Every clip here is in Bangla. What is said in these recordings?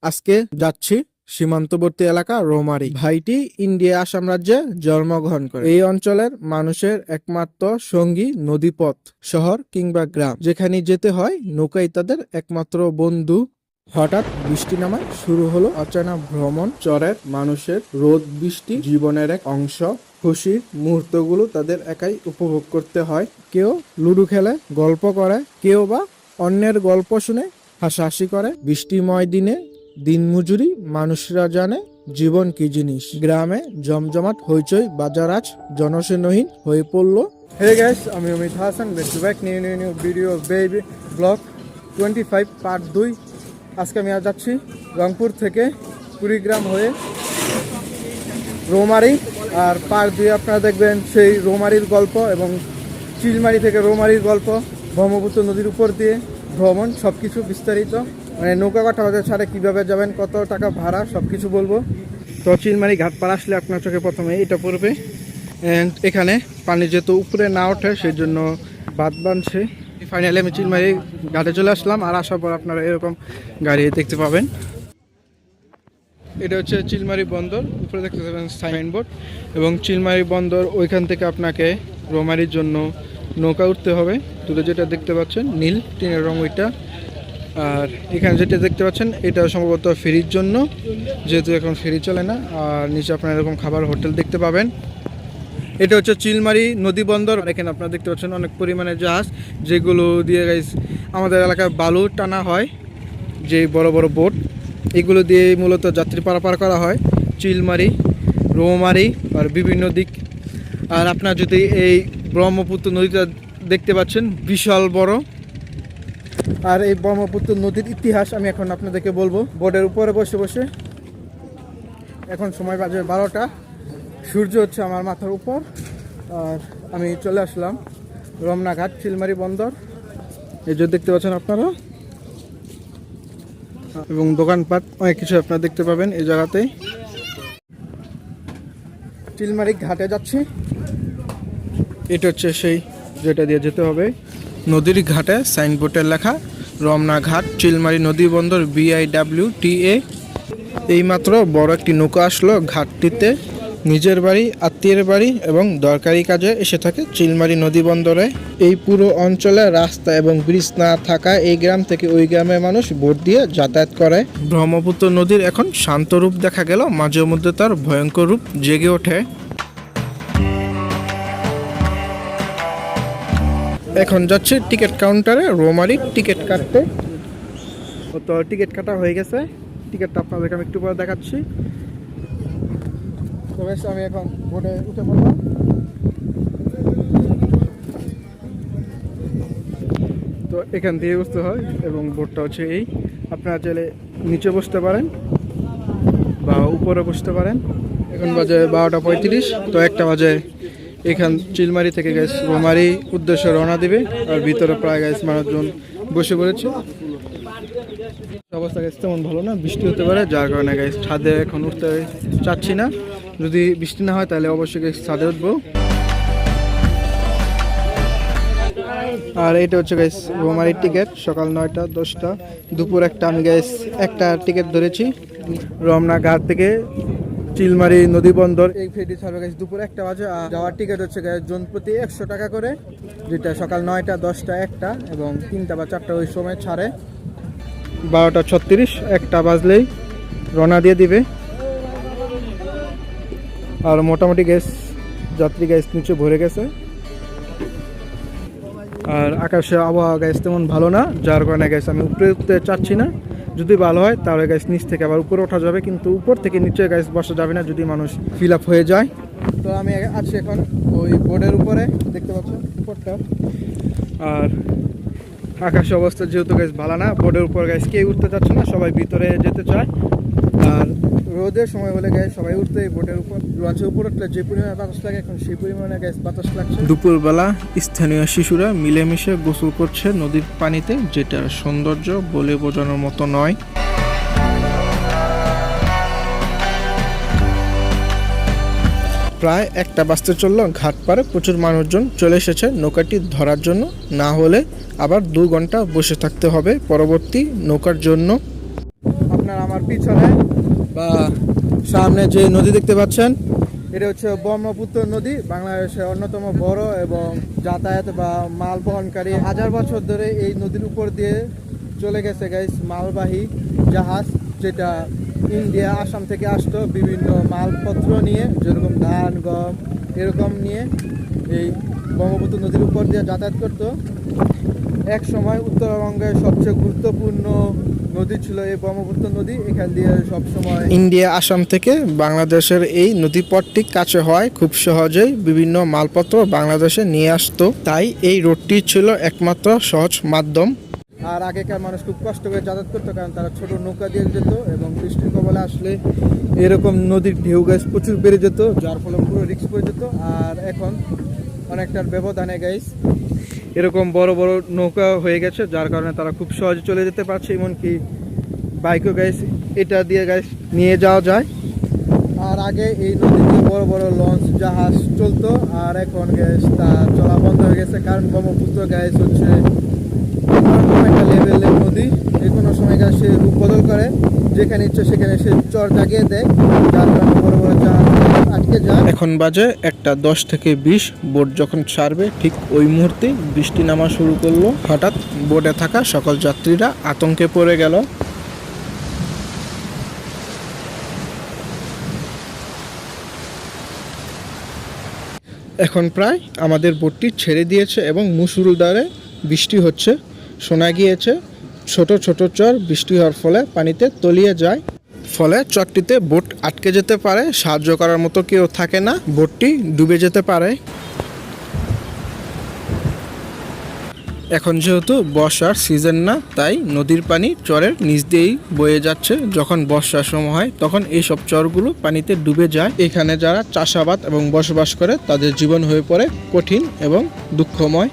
আজকে যাচ্ছি সীমান্তবর্তী এলাকা রোমারি। ভাইটি ইন্ডিয়া আসাম রাজ্যে জন্মগ্রহণ করে। এই অঞ্চলের মানুষের একমাত্র সঙ্গী নদীপথ, শহর কিংবা গ্রাম। যেখানে যেতে হয় নৌকাই তাদের একমাত্র বন্ধু। হঠাৎ বৃষ্টি নামায় শুরু হলো অচেনা ভ্রমণ। চরের মানুষের রোদ বৃষ্টি জীবনের এক অংশ। খুশির মুহূর্তগুলো তাদের একাই উপভোগ করতে হয়। কেউ লুডো খেলে, গল্প করে, কেউ বা অন্যের গল্প শুনে হাসাহাসি করে। বৃষ্টিময় দিনে দিনমজুরি মানুষরা জানে জীবন কি জিনিস। গ্রামে জমজমাট হইচই, বাজার আজ জনশূন্যহীন হয়ে পড়ল। হে গাইস, আমি Amit Hasan, back new video baby blog 25 part 2। আজকে আমি যাচ্ছি রংপুর থেকে কুড়িগ্রাম হয়ে রৌমারী, আর পার্ট 2 আপনারা দেখবেন সেই রৌমারীর গল্প এবং চিলমারি থেকে রৌমারীর গল্প, ব্রহ্মপুত্র নদীর উপর দিয়ে ভ্রমণ, সব কিছু বিস্তারিত, মানে নৌকা কাটা বাজার ছাড়া কীভাবে যাবেন, কত টাকা ভাড়া, সব কিছু বলবো। তো চিলমারি ঘাট পার আসলে আপনার চোখে প্রথমে এটা পড়বে। অ্যান্ড এখানে পানি যেহেতু উপরে না ওঠে সেই জন্য বাঁধ বাঁধছে। ফাইনালি আমি চিলমারি ঘাটে চলে আসলাম, আর আসার পর আপনারা এরকম গাড়ি দেখতে পাবেন। এটা হচ্ছে চিলমারি বন্দর, উপরে দেখতে পাবেন সাইনবোর্ড, এবং চিলমারি বন্দর ওইখান থেকে আপনাকে রৌমারির জন্য নৌকা উঠতে হবে। দূরে যেটা দেখতে পাচ্ছেন নীল টিনের রং ওইটা, আর এখানে যেটা দেখতে পাচ্ছেন এটা সম্ভবত ফেরির জন্য, যেহেতু এখন ফেরি চলে না। আর নিচে আপনারা এরকম খাবার হোটেল দেখতে পাবেন। এটা হচ্ছে চিলমারি নদী বন্দর। এখানে আপনারা দেখতে পাচ্ছেন অনেক পরিমাণে জাহাজ, যেগুলো দিয়ে গাইস আমাদের এলাকায় বালু টানা হয়, যে বড় বড় বোট, এগুলো দিয়ে মূলত যাত্রী পারাপার করা হয় চিলমারি, রৌমারী আর বিভিন্ন দিক। আর আপনার যদি এই ব্রহ্মপুত্র নদীটা দেখতে পাচ্ছেন বিশাল বড়, আর এই ব্রহ্মপুত্র নদীর ইতিহাস আমি এখন আপনাদেরকে বলবো বোর্ডের উপরে বসে বসে। এখন সময় বাজে 12টা, সূর্য হচ্ছে আমার মাথার উপর, আর আমি চলে আসলাম রমনাঘাট চিলমারি বন্দর। এই যে দেখতে পাচ্ছেন আপনারা, এবং দোকানপাট অনেক কিছু আপনারা দেখতে পাবেন এই জায়গাতেই। চিলমারি ঘাটে যাচ্ছি, এটা হচ্ছে সেই যেটা দিয়ে যেতে হবে। নদীর ঘাটে সাইনবোর্ডে লেখা রমনা ঘাট চিলমারি নদী বন্দর BIWTA। এইমাত্র বড় একটি নৌকা আসলো ঘাটটিতে। নিজের বাড়ি, আত্মীয়ের বাড়ি এবং দরকারি কাজে এসে থাকে চিলমারি নদী বন্দরে। এই পুরো অঞ্চলে রাস্তা এবং ব্রিজ না থাকায় এই গ্রাম থেকে ওই গ্রামের মানুষ বোট দিয়ে যাতায়াত করে। ব্রহ্মপুত্র নদীর এখন শান্ত রূপ দেখা গেল, মাঝে মধ্যে তার ভয়ঙ্কর রূপ জেগে ওঠে। এখন যাচ্ছি টিকিট কাউন্টারে রৌমারীর টিকিট কাটতে। তো টিকিট কাটা হয়ে গেছে, টিকিটটা আপনাদেরকে আমি একটু পরে দেখাচ্ছি। তো বেশ, আমি এখন বোটে উঠে পড়লাম। তো এখান দিয়ে বসতে হয়, এবং বোটটা হচ্ছে এই, আপনারা চাইলে নিচে বসতে পারেন বা উপরে বসতে পারেন। এখন বাজে 12টা 35, তো 1টা বাজে এখান চিলমারি থেকে গ্যাস রৌমারী উদ্দেশ্যে রওনা দিবে। আর ভিতরে প্রায় গ্যাস মানুষজন বসে পড়েছে। অবস্থা গ্যাস তেমন ভালো না, বৃষ্টি হতে পারে, যার কারণে গ্যাস ছাদে এখন উঠতে চাচ্ছি না। যদি বৃষ্টি না হয় তাহলে অবশ্যই গ্যাস ছাদে উঠবো। আর এটা হচ্ছে গ্যাস রৌমারীর টিকিট, সকাল 9টা 10টা, দুপুর 1টা। আমি গ্যাস 1টা টিকিট ধরেছি রমনা ঘাট থেকে চিলমারি নদী বন্দর। এই ফেরি ছাড়বে গাইস দুপুর 1টা বাজে। আর যাওয়ার টিকিট হচ্ছে গাইস জন প্রতি 100 টাকা করে, যেটা সকাল 9টা 10টা 1টা এবং 3টা বা 4টা ওই সময় ছাড়ে। 12টা 36, 1টা বাজলেই রওনা দিয়ে দিবে। আর মোটামুটি গ্যাস যাত্রী গ্যাস নিচে ভরে গেছে। আর আকাশে আবহাওয়া গ্যাস তেমন ভালো না, যার কারণে গ্যাস আমি উপরে উঠতে চাচ্ছি না। যদি ভালো হয় তাহলে গ্যাস নিচ থেকে আবার উপরে ওঠা যাবে, কিন্তু উপর থেকে নিচে গ্যাস বসা যাবে না যদি মানুষ ফিল আপ হয়ে যায়। তো আমি আছি এখন ওই বোর্ডের উপরে, দেখতে পাচ্ছেন উপরটা। আর আকাশের অবস্থা যেহেতু গ্যাস ভালো না, বোর্ডের উপর গ্যাস কেউ উঠতে চাচ্ছে না, সবাই ভিতরে যেতে চায়। আর রোদের সময় হলে গ্যাস সবাই উঠতে বোর্ডের উপর, লঞ্চের উপর উঠলে যে পরিমাণে বাতাস লাগে এখন সেই পরিমাণে গ্যাস বাতাস লাগছে। দুপুরবেলা স্থানীয় শিশুরা মিলেমিশে গোসল করছে নদীর পানিতে, যেটা সৌন্দর্য বলে বোঝানোর মতো নয়। প্রায় 1টা বাজতে চললো, ঘাট পারে প্রচুর মানুষজন চলে এসেছে নৌকাটি ধরার জন্য। না হলে আবার 2 ঘন্টা বসে থাকতে হবে পরবর্তী নৌকার জন্য। আপনার আমার পিছনে বা সামনে যে নদী দেখতে পাচ্ছেন, এটা হচ্ছে ব্রহ্মপুত্র নদী, বাংলাদেশের অন্যতম বড় এবং যাতায়াত বা মাল বহনকারী। 1000 বছর ধরে এই নদীর উপর দিয়ে চলে গেছে গাইস মালবাহী জাহাজ, যেটা ইন্ডিয়া আসাম থেকে আসতো বিভিন্ন মালপত্র নিয়ে, যেরকম ধান গম এরকম নিয়ে এই ব্রহ্মপুত্র নদীর উপর দিয়ে যাতায়াত করতো। এক সময় উত্তরবঙ্গের সবচেয়ে গুরুত্বপূর্ণ নদী ছিল এই ব্রহ্মপুত্র নদী। এখান দিয়ে সবসময় ইন্ডিয়া আসাম থেকে বাংলাদেশের এই নদীপথটি কাছে হয়, খুব সহজেই বিভিন্ন মালপত্র বাংলাদেশে নিয়ে আসতো। তাই এই রোডটি ছিল একমাত্র সহজ মাধ্যম। আর আগেকার মানুষ খুব কষ্ট করে যাতায়াত করতো, কারণ তারা ছোট নৌকা দিয়ে যেত এবং বৃষ্টির কবলে আসলে এরকম নদীর ঢেউ গাছ প্রচুর বেড়ে যেত, যার ফলে পুরো রিস্ক পড়ে যেত। আর এখন অনেকটার ব্যবধানে গাইস এরকম বড় বড় নৌকা হয়ে গেছে, যার কারণে তারা খুব সহজে চলে যেতে পারছে। এমনকি বাইকও গাইস এটা দিয়ে গাইস নিয়ে যাওয়া যায়। আর আগে এই নদীতে বড় বড় লঞ্চ জাহাজ চলতো, আর এখন গ্যাস তা চলা বন্ধ হয়ে গেছে, কারণ ব্রহ্মপুত্র গ্যাস হচ্ছে একটা লেভেলের নদী। যে কোনো সময় গ্যাস সে রূপ বদল করে, যেখানে ইচ্ছে সেখানে সে চর জাগিয়ে দেয়, যার কারণে বড় বড় জাহাজ আটকে যায়। এখন বাজে 1:10 থেকে 20। বোট যখন ছাড়বে ঠিক ওই মুহূর্তে বৃষ্টি নামা শুরু করলো। হঠাৎ বোটে থাকা সকল যাত্রীরা আতঙ্কে পড়ে গেল। এখন প্রায় আমাদের বোটটি ছেড়ে দিয়েছে এবং মুষলধারে বৃষ্টি হচ্ছে। শোনা গিয়েছে ছোট ছোট চর বৃষ্টি হওয়ার ফলে পানিতে তলিয়ে যায়, ফলে চরটিতে বোট আটকে যেতে পারে, সাহায্য করার মতো কেউ থাকে না, বোটটি ডুবে যেতে পারে। এখন যেহেতু বর্ষার সিজন না, তাই নদীর পানি চরের নিচ দিয়েই বয়ে যাচ্ছে। যখন বর্ষার সময় হয় তখন এইসব চরগুলো পানিতে ডুবে যায়। এখানে যারা চাষাবাদ এবং বসবাস করে তাদের জীবন হয়ে পড়ে কঠিন এবং দুঃখময়।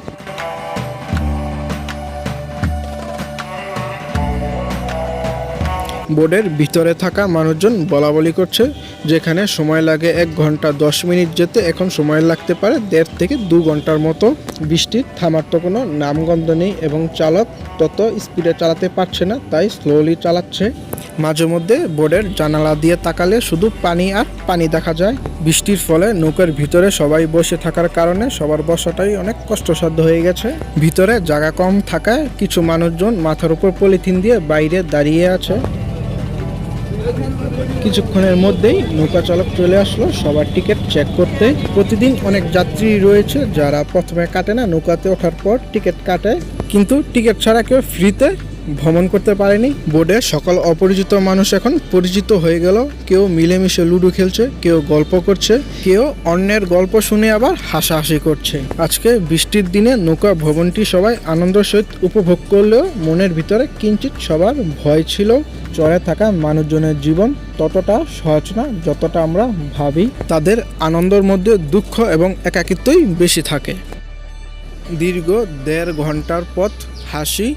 বোর্ডের ভিতরে থাকা মানুষজন বলাবলি করছে, যেখানে সময় লাগে 1 ঘন্টা 10 মিনিট যেতে, এখন সময় লাগতে পারে 1.5 থেকে 2 ঘন্টার মতো। বৃষ্টির থামার তো কোনো নামগন্ধ নেই এবং চালক তত স্পিডে চালাতে পারছে না, তাই স্লোলি চালাচ্ছে। মাঝে মধ্যে বোর্ডের জানালা দিয়ে তাকালে শুধু পানি আর পানি দেখা যায়। বৃষ্টির ফলে নৌকার ভিতরে সবাই বসে থাকার কারণে সবার বসাটাই অনেক কষ্টসাধ্য হয়ে গেছে। ভিতরে জায়গা কম থাকায় কিছু মানুষজন মাথার উপর পলিথিন দিয়ে বাইরে দাঁড়িয়ে আছে। কিছুক্ষণের মধ্যেই নৌকা চালক চলে আসলো সবার টিকিট চেক করতে। প্রতিদিন অনেক যাত্রী রয়েছে যারা প্রথমে কাটে না, নৌকাতে ওঠার পর টিকিট কাটে, কিন্তু টিকিট ছাড়া কেউ ফ্রিতে ভ্রমণ করতে পারেনি। বোর্ডে সকল অপরিচিত মানুষ এখন পরিচিত হয়ে গেল। কেউ মিলেমিশে লুডো খেলছে, কেউ গল্প করছে, কেউ অন্যের গল্প শুনে আবার হাসাহাসি করছে। আজকে বৃষ্টির দিনে নৌকা ভ্রমণটি সবাই আনন্দের সহিত উপভোগ করলেও মনের ভিতরে কিঞ্চিত সবার ভয় ছিল। চরে থাকা মানুষজনের জীবন ততটা সহজ না যতটা আমরা ভাবি। তাদের আনন্দের মধ্যে দুঃখ এবং একাকিত্বই বেশি থাকে। দীর্ঘ 1.5 ঘন্টার পথ হাসি,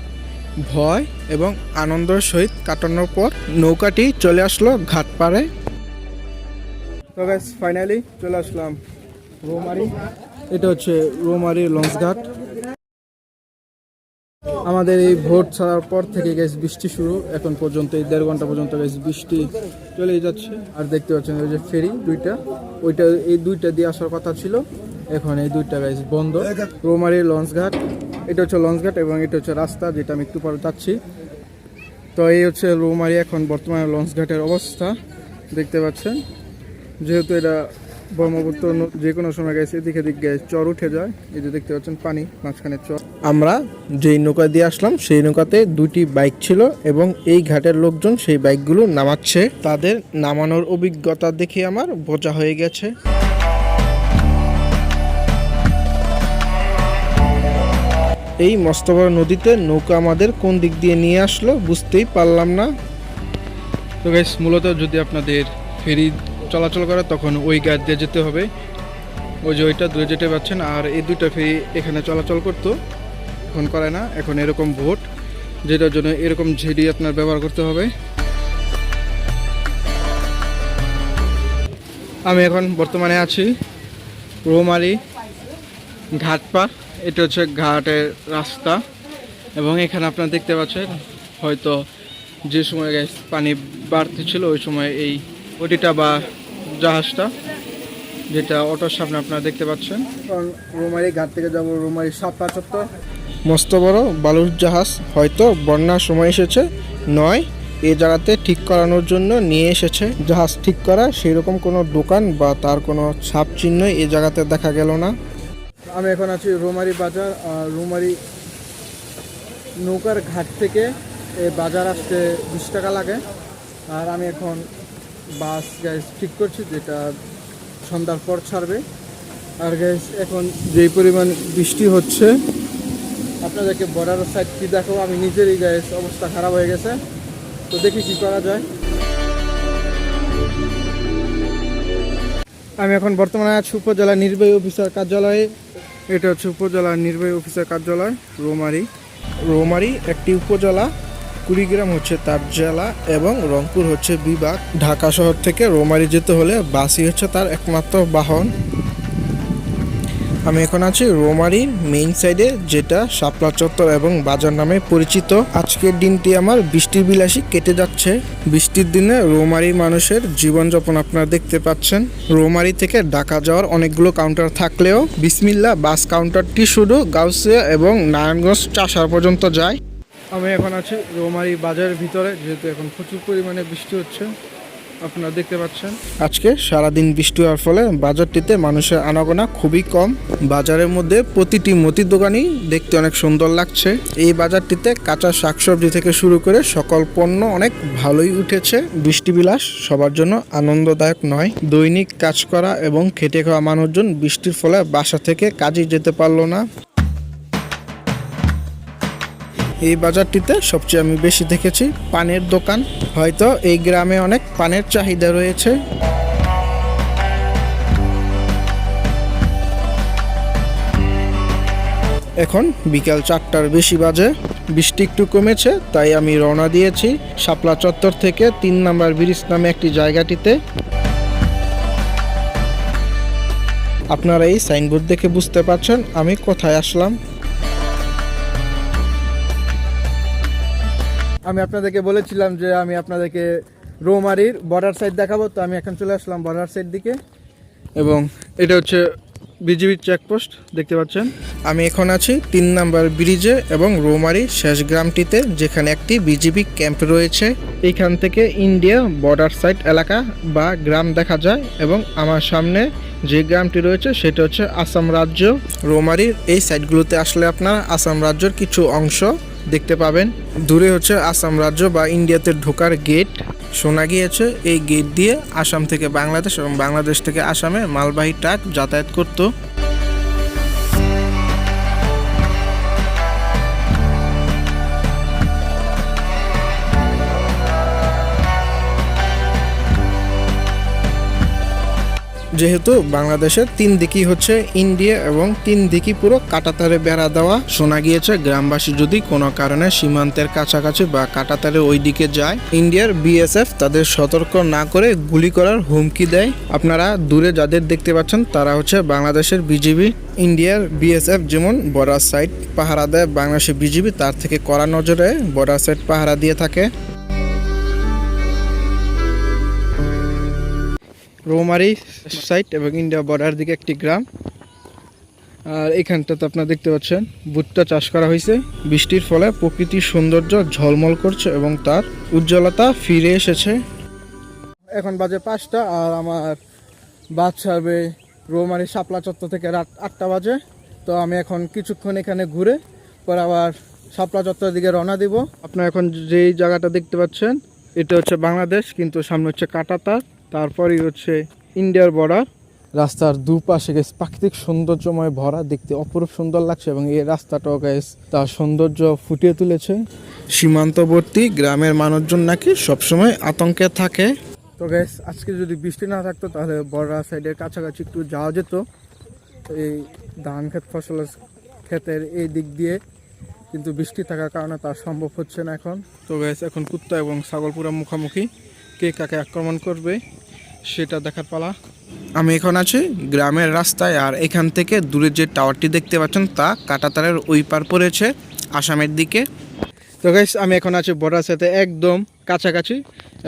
ভয় এবং আনন্দের সহিত কাটানোর পর নৌকাটি চলে আসলো ঘাট পাড়ে। তো গাইস ফাইনালি চলে আসলাম রৌমারী। এটা হচ্ছে রৌমারী লঞ্চ ঘাট। আমাদের এই ভোট ছাড়ার পর থেকে গেছে বৃষ্টি শুরু, এখন পর্যন্ত এই 1.5 ঘন্টা পর্যন্ত গেছে বৃষ্টি চলেই যাচ্ছে। আর দেখতে পাচ্ছেন ওই যে ফেরি দুইটা, ওইটা এই দুইটা দিয়ে আসার কথা ছিল, এখন এই দুইটা গাইস বন্ধ। রৌমারী লঞ্চ ঘাট, এটা হচ্ছে লঞ্চ ঘাট এবং এটা হচ্ছে রাস্তা, যেটা আমি একটু পরে যাচ্ছি। তো এই হচ্ছে রৌমারী এখন বর্তমানে লঞ্চ ঘাটের অবস্থা দেখতে পাচ্ছেন। যেহেতু এটা ব্রহ্মপুত্র যে কোনো সময় গেছে এদিকে দিক গেছে চর উঠে যায়, এই যে দেখতে পাচ্ছেন পানি মাঝখানে চর। আমরা যেই নৌকা দিয়ে আসলাম সেই নৌকাতে 2টি বাইক ছিল এবং এই ঘাটের লোকজন সেই বাইকগুলো নামাচ্ছে। তাদের নামানোর অভিজ্ঞতা দেখে আমার বোঝা হয়ে গেছে। এই মস্ত বড় নদীতে নৌকা আমাদের কোন দিক দিয়ে নিয়ে আসলো বুঝতেই পারলাম না। তো গাইস মূলত যদি আপনাদের ফেরি চলাচল করে তখন ওই ঘাট দিয়ে যেতে হবে, ওই যে ওইটা দূরে যেতে পাচ্ছেন। আর এই দুইটা ফেরি এখানে চলাচল করতো, এখন করে না, এখন এরকম ভোট, যেটার জন্য এরকম ঝেড়ি আপনার ব্যবহার করতে হবে। আমি এখন বর্তমানে আছি রৌমারী ঘাটপা। এটা হচ্ছে ঘাটের রাস্তা এবং এখানে আপনারা দেখতে পাচ্ছেন হয়তো যে সময় গাইস পানি বাড়তে ছিল ওই সময় এই ওটিটা বা জাহাজটা, যেটা অটোর সামনে আপনারা দেখতে পাচ্ছেন। কারণ রৌমারী ঘাট থেকে যাব রৌমারী শাপলা চত্বর। মস্ত বড় বালুর জাহাজ হয়তো বন্যার সময় এসেছে, নয় এই জায়গাতে ঠিক করানোর জন্য নিয়ে এসেছে। জাহাজ ঠিক করা সেই রকম কোনো দোকান বা তার কোনো ছাপ চিহ্ন এই জায়গাতে দেখা গেল না। আমি এখন আছি রৌমারী বাজার। আর রৌমারী নৌকার ঘাট থেকে এই বাজার আসতে 20 টাকা লাগে। আর আমি এখন বাস গ্যাস ঠিক করছি, যেটা সন্ধ্যার পর ছাড়বে। আর গ্যাস এখন যেই পরিমাণ বৃষ্টি হচ্ছে, আপনাদেরকে বর্ডার সাইড কি দেখো, আমি নিজেরই গ্যাস অবস্থা খারাপ হয়ে গেছে। তো দেখি কি করা যায়। আমি এখন বর্তমানে আছি উপজেলা নির্বাহী অফিসার কার্যালয়ে। এটা হচ্ছে উপজেলা নির্বাহী অফিসার কার্যালয় রৌমারী। রৌমারী একটি উপজেলা, কুড়িগ্রাম হচ্ছে তার জেলা এবং রংপুর হচ্ছে বিভাগ। ঢাকা শহর থেকে রৌমারী যেতে হলে বাসই হচ্ছে তার একমাত্র বাহন। আমি এখন আছি রৌমারী মেইন সাইডে, যেটা শাপলা চত্বর এবং বাজার নামে পরিচিত। আজকের দিনটি আমার বৃষ্টির বিলাসী কেটে যাচ্ছে। বৃষ্টির দিনে রৌমারী মানুষের জীবনযাপন আপনারা দেখতে পাচ্ছেন। রৌমারী থেকে ঢাকা যাওয়ার অনেকগুলো কাউন্টার থাকলেও বিসমিল্লা বাস কাউন্টারটি শুধু গাউসিয়া এবং নারায়ণগঞ্জ চাষার পর্যন্ত যায়। আমি এখন আছি রৌমারী বাজারের ভিতরে, যেহেতু এখন প্রচুর পরিমাণে বৃষ্টি হচ্ছে আপনারা দেখতে পাচ্ছেন। আজকে সারাদিন বৃষ্টি হওয়ার ফলে বাজারটিতে মানুষের আনাগোনা খুবই কম। বাজারের মধ্যে প্রতিটি মুদির দোকানই দেখতে অনেক সুন্দর লাগছে। এই বাজারটিতে কাঁচা শাকসবজি থেকে শুরু করে সকল পণ্য অনেক ভালোই উঠেছে। বৃষ্টি বিলাস সবার জন্য আনন্দদায়ক নয়। দৈনিক কাজ করা এবং খেটে খাওয়া মানুষজন বৃষ্টির ফলে বাসা থেকে কাজে যেতে পারলো না। এই বাজারটিতে সবচেয়ে আমি বেশি দেখেছি পানের দোকান। হয়তো এই গ্রামে অনেক পানের চাহিদা রয়েছে। এখন বিকাল 4টার বেশি বাজে। বৃষ্টি একটু কমেছে, তাই আমি রওনা দিয়েছি শাপলা চত্বর থেকে 3 নম্বর ব্রিজ নামে একটি জায়গাটিতে। আপনারা এই সাইনবোর্ড দেখে বুঝতে পারছেন আমি কোথায় আসলাম। আমি আপনাদেরকে বলেছিলাম যে আমি আপনাদেরকে রৌমারীর বর্ডার সাইড দেখাবো, তো আমি এখন চলে আসলাম বর্ডার সাইড দিকে। এবং এটা হচ্ছে বিজিবির চেকপোস্ট দেখতে পাচ্ছেন। আমি এখন আছি 3 নম্বর ব্রিজে এবং রৌমারী শেষ গ্রামটিতে, যেখানে একটি বিজিবি ক্যাম্প রয়েছে। এইখান থেকে ইন্ডিয়া বর্ডার সাইড এলাকা বা গ্রাম দেখা যায়। এবং আমার সামনে যে গ্রামটি রয়েছে সেটা হচ্ছে আসাম রাজ্য। রৌমারীর এই সাইডগুলোতে আসলে আপনারা আসাম রাজ্যের কিছু অংশ দেখতে পাবেন। দূরে হচ্ছে আসাম রাজ্য বা ইন্ডিয়াতে ঢোকার গেট। শোনা গিয়েছে এই গেট দিয়ে আসাম থেকে বাংলাদেশ এবং বাংলাদেশ থেকে আসামে মালবাহী ট্রাক যাতায়াত করত। যেহেতু বাংলাদেশের 3 দিকই হচ্ছে ইন্ডিয়া এবং 3 দিকই পুরো কাঁটাতারে বেড়া দেওয়া, শোনা গিয়েছে গ্রামবাসী যদি কোনো কারণে সীমান্তের কাছাকাছি বা কাঁটাতারের ওই দিকে যায়, ইন্ডিয়ার বিএসএফ তাদের সতর্ক না করে গুলি করার হুমকি দেয়। আপনারা দূরে যাদের দেখতে পাচ্ছেন তারা হচ্ছে বাংলাদেশের বিজিবি। ইন্ডিয়ার বিএসএফ যেমন বর্ডার সাইড পাহারা দেয়, বাংলাদেশের বিজিবি তার থেকে কড়া নজরে বর্ডার সাইড পাহারা দিয়ে থাকে। রৌমারী সাইড এবং ইন্ডিয়া বর্ডার দিকে একটি গ্রাম। আর এখানটাতে আপনারা দেখতে পাচ্ছেন ভুট্টা চাষ করা হয়েছে। বৃষ্টির ফলে প্রকৃতির সৌন্দর্য ঝলমল করছে এবং তার উজ্জ্বলতা ফিরে এসেছে। এখন বাজে 5টা আর আমার বাস ছাড়বে রৌমারী শাপলা চত্বর থেকে রাত 8টা বাজে। তো আমি এখন কিছুক্ষণ এখানে ঘুরে পরে আবার শাপলা চত্বরের দিকে রওনা দিব। আপনারা এখন যেই জায়গাটা দেখতে পাচ্ছেন এটা হচ্ছে বাংলাদেশ, কিন্তু সামনে হচ্ছে কাঁটাতার, তারপরই হচ্ছে ইন্ডিয়ার বর্ডার। রাস্তার দুপাশে গেছে প্রাকৃতিক সৌন্দর্যময় ভরা, দেখতে অপরূপ সুন্দর লাগছে এবং এই রাস্তাটাও গ্যাস তার সৌন্দর্য ফুটিয়ে তুলেছে। সীমান্তবর্তী গ্রামের মানুষজন নাকি সবসময় আতঙ্কে থাকে। তো গ্যাস আজকে যদি বৃষ্টি না থাকতো তাহলে বর্ডার সাইডের কাছাকাছি একটু যাওয়া যেত, এই ধান ক্ষেত ফসলের ক্ষেতের এই দিক দিয়ে, কিন্তু বৃষ্টি থাকার কারণে তা সম্ভব হচ্ছে না এখন। তো গ্যাস এখন কুত্তা এবং ছাগল পুরা মুখোমুখি, কে কাকে আক্রমণ করবে সেটা দেখার পালা। আমি এখন আছি গ্রামের রাস্তায়, আর এখান থেকে দূরে যে টাওয়ারটি দেখতে পাচ্ছেন তা কাঁটাতারের ওই পার পড়েছে আসামের দিকে। তো গাইস আমি এখন আছি বর্ডার সাথে একদম কাছাকাছি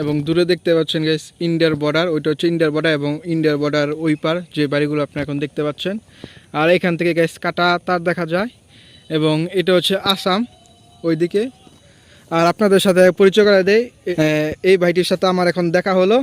এবং দূরে দেখতে পাচ্ছেন গাইস ইন্ডিয়ার বর্ডার, ওইটা হচ্ছে ইন্ডিয়ার বর্ডার এবং ইন্ডিয়ার বর্ডার ওই পার যে বাড়িগুলো আপনি এখন দেখতে পাচ্ছেন। আর এখান থেকে গাইস কাটা তার দেখা যায় এবং এটা হচ্ছে আসাম ওইদিকে। আর আপনাদের সাথে পরিচয় করে দেই, এই ভাইটির সাথে আমার এখন দেখা হলো।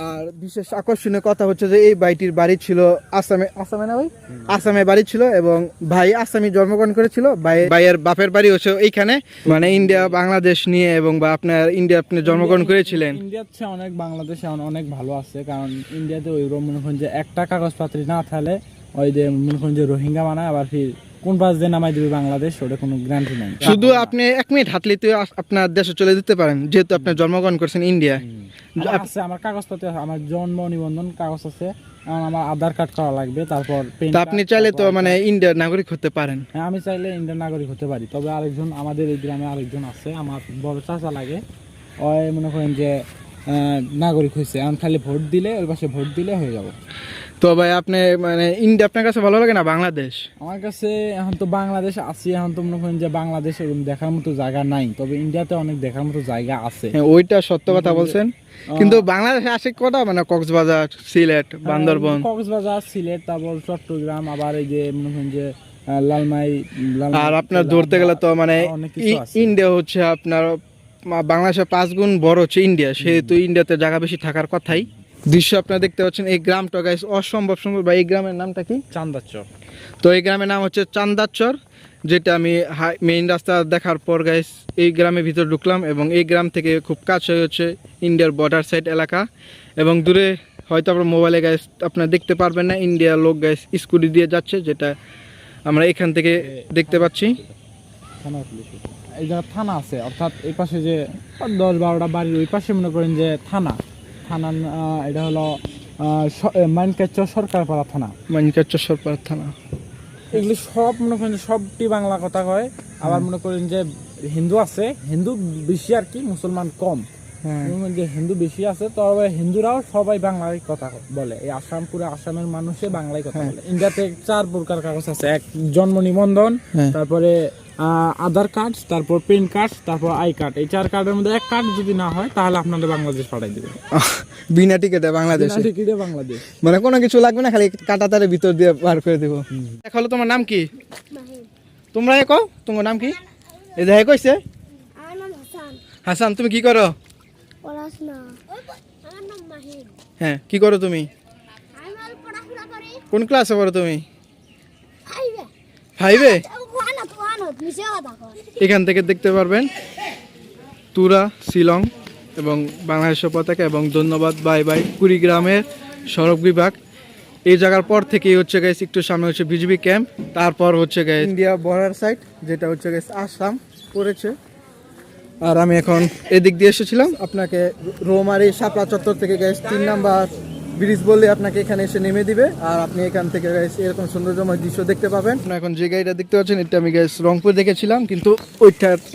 আর বিশেষ আকর্ষণীয় কথা হচ্ছে যে এই ভাইটির বাড়ি ছিল আসামে না ভাই, আসামে বাড়ি ছিল এবং ভাই আসামে জন্মগ্রহণ করেছিল। ভাইয়ের বাপের বাড়ি হচ্ছে এইখানে, মানে ইন্ডিয়া বাংলাদেশ নিয়ে, এবং বা আপনার ইন্ডিয়া আপনি জন্মগ্রহণ করেছিলেন। ইন্ডিয়ার চেয়ে অনেক বাংলাদেশে অনেক ভালো আছে, কারণ ইন্ডিয়াতে ওই মনে করেন যে একটা কাগজপত্র না থাকলে ওই যে মনে করেন যে রোহিঙ্গা বানায়, আবার ফির কোন পাশ দিয়ে নামাই দেবে বাংলাদেশ, ওটা কোনো গ্যারান্টি নাই। শুধু আপনি 1 মিনিট হাঁটলে তো আপনার দেশে চলে যেতে পারেন, যেহেতু আপনি জন্মগ্রহণ করছেন ইন্ডিয়া। আছে আমার কাগজপত্র, আমার জন্ম নিবন্ধন কাগজ আছে, আমার আধার কার্ড করা লাগবে, তারপর আপনি চাইলে তো মানে ইন্ডিয়ার নাগরিক হতে পারেন। হ্যাঁ, আমি চাইলে ইন্ডিয়ার নাগরিক হতে পারি। তবে আরেকজন আমাদের এই গ্রামে আরেকজন আছে, আমার বড় চাচা লাগে, ওই মনে করেন যে নাগরিক হয়েছে, এখন খালি ভোট দিলে ওই পাশে ভোট দিলে হয়ে যাব। তো ভাই আপনি মানে ইন্ডিয়া আপনার কাছে ভালো লাগে না বাংলাদেশ? আমার কাছে এখন তো বাংলাদেশ আছি, এখন তো মনে করেন যে বাংলাদেশে দেখার মতো জায়গা নাই, তবে ইন্ডিয়াতে অনেক দেখার মতো জায়গা আছে। ওইটা সত্য কথা বলছেন, কিন্তু বাংলাদেশে আসে কটা, মানে কক্সবাজার, সিলেট, বান্দরবন। কক্সবাজার, সিলেট, তারপর চট্টগ্রাম, আবার এই যে মনে করেন যে লালমাই। আর আপনার ধরতে গেলে তো মানে ইন্ডিয়া হচ্ছে আপনার বাংলাদেশের 5 গুণ বড় হচ্ছে ইন্ডিয়া, সেহেতু ইন্ডিয়াতে জায়গা বেশি থাকার কথাই। দৃশ্য আপনারা দেখতে পাচ্ছেন, এই গ্রামটা গাইস অসম্ভব সুন্দর। বা এই গ্রামের নামটা কি? চান্দাচর। তো এই গ্রামের নাম হচ্ছে চান্দাচর, যেটা আমি মেইন রাস্তা দেখার পর গাইস এই গ্রামের ভিতর ঢুকলাম এবং এই গ্রাম থেকে খুব কাছে হচ্ছে ইন্ডিয়ার বর্ডার সাইড এলাকা। এবং দূরে হয়তো আপনার মোবাইলে গাইস আপনারা দেখতে পারবেন না, ইন্ডিয়ার লোক গাইস স্কুটি দিয়ে যাচ্ছে, যেটা আমরা এখান থেকে দেখতে পাচ্ছি। এই জায়গা থানা আছে, অর্থাৎ এই পাশে যে 10-12টা বাড়ির ওই পাশে মনে করেন যে থানা, এটা হলো মাইনকাচর সরকারপাড়া থানা। মাইনকাচর সরকারপাড়া থানা, এগুলি সব মনে করেন সবটি বাংলা কথা কয়। আবার মনে করেন যে হিন্দু আছে, হিন্দু বেশি আর কি, মুসলমান কম। যে হিন্দু বেশি আছে, তবে হিন্দুরাও সবাই বাংলায় কথা বলে। এই পুরো আসামের মানুষে বাংলায় কথা বলে। ইন্ডিয়াতে 4 প্রকার কাগজ আছে, এক জন্ম নিবন্ধন, তারপরে আধার কার্ড, তারপর প্যান কার্ড, তারপর আই কার্ড। এই 4 কার্ডের মধ্যে এক কার্ড যদি না হয় তাহলে আপনাদের বাংলাদেশ পাঠাই দেবে বিনা টিকিটে বাংলাদেশ। মানে কোনো কিছু লাগবে না, খালি কাঁটাতারের ভিতর দিয়ে বার করে দেব। দেখো তোমার নাম কি? তোমরা কও তোমার নাম কি? এই দেখে কইছে হাসান। তুমি কি করো? হ্যাঁ, কি করো তুমি? কোন ক্লাসে পড়ো তুমি? 5-এ। এখান থেকে দেখতে পারবেন তুরা, শিলং এবং বাংলাদেশের পতাকা। এবং ধন্যবাদ, বাই বাই কুড়িগ্রামের সড়ক বিভাগ। এই জায়গার পর থেকেই হচ্ছে গাইস একটু সামনে হচ্ছে বিজিবি ক্যাম্প, তারপর হচ্ছে গাইস ইন্ডিয়া বর্ডার সাইড, যেটা হচ্ছে গাইস আসাম পড়েছে। আর আমি এখন এদিক দিয়ে এসেছিলাম, আপনাকে রৌমারী শাপলা চত্বর থেকে গাইস 3 নাম্বার ব্রিজ বললে আপনাকে এখানে এসে নেমে দিবে। আর আপনি এখান থেকে গাইস এরকম সৌন্দর্যময় দৃশ্য দেখতে পাবেন। এখন যে গাড়িটা দেখতে পাচ্ছেন, এটা আমি গাইস রংপুর দেখেছিলাম, কিন্তু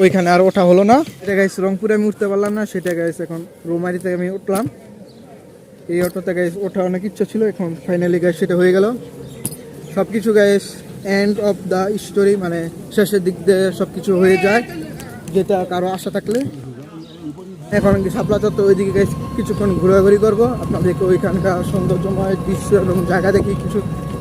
ওইখানে আর ওঠা হলো না। এটা গাইস রংপুরে আমি উঠতে পারলাম না, সেটা গাইস এখন রৌমারী থেকে আমি উঠলাম। এই অটোতে গাইস ওঠা অনেক ইচ্ছা ছিল, এখন ফাইনালি গাইস সেটা হয়ে গেল। সব কিছু guys end of the story, মানে শেষের দিক দিয়ে সব কিছু হয়ে যায়, যেটা কারো আশা থাকলে। এখন শাপলা চত্বর ওইদিকে গাইস কিছুক্ষণ ঘোরাঘুরি করবো, আপনাদেরকে ওইখানকার সৌন্দর্যময় দৃশ্য এবং জায়গা দেখি কিছু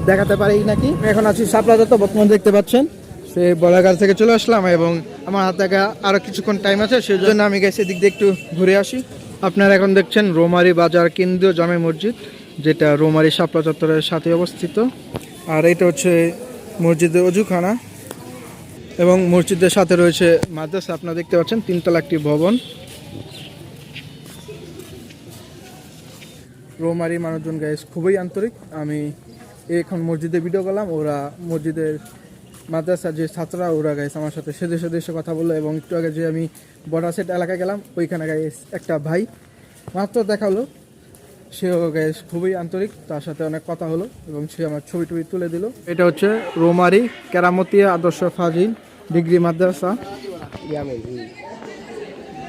দেখাতে পারি নাকি। এখন আছি শাপলা চত্বর, বর্তমানে দেখতে পাচ্ছেন সে বলাগার থেকে চলে আসলাম এবং আমার হাতে আরো কিছুক্ষণ টাইম আছে, সেই জন্য আমি গাইস এদিক দিয়ে একটু ঘুরে আসি। আপনারা এখন দেখছেন রৌমারী বাজার কেন্দ্রীয় জামে মসজিদ, যেটা রৌমারী শাপলা চত্বরের সাথে অবস্থিত। আর এটা হচ্ছে মসজিদের অজুখানা এবং মসজিদের সাথে রয়েছে মাদ্রাসা। আপনারা দেখতে পাচ্ছেন 3 তলা একটি ভবন। রৌমারী মানুষজন গাইস খুবই আন্তরিক। আমি এখন মসজিদে ভিডিও করলাম, ওরা মসজিদের মাদ্রাসার যে ছাত্ররা ওরা গাইস আমার সাথে সেদেশে কথা বললো। এবং একটু আগে যে আমি বর্ডার সাইড এলাকায় গেলাম, ওইখানে গাইস একটা ভাই মাত্র দেখা হলো, সেও গাইস খুবই আন্তরিক, তার সাথে অনেক কথা হলো এবং সে আমার ছবি তুলে দিল। এটা হচ্ছে রৌমারী কেরামতিয়া আদর্শ ফাজিল ডিগ্রি মাদ্রাসা।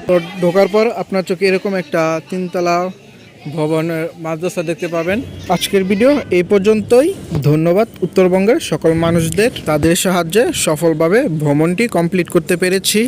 তো ঢোকার পর আপনার চোখে এরকম একটা 3 তলা ভবনের মাদ্রাসা দেখতে পাবেন। আজকের ভিডিও এই পর্যন্তই। ধন্যবাদ উত্তরবঙ্গের সকল মানুষদের, তাদের সাহায্যে সফলভাবে ভ্রমণটি কমপ্লিট করতে পেরেছি।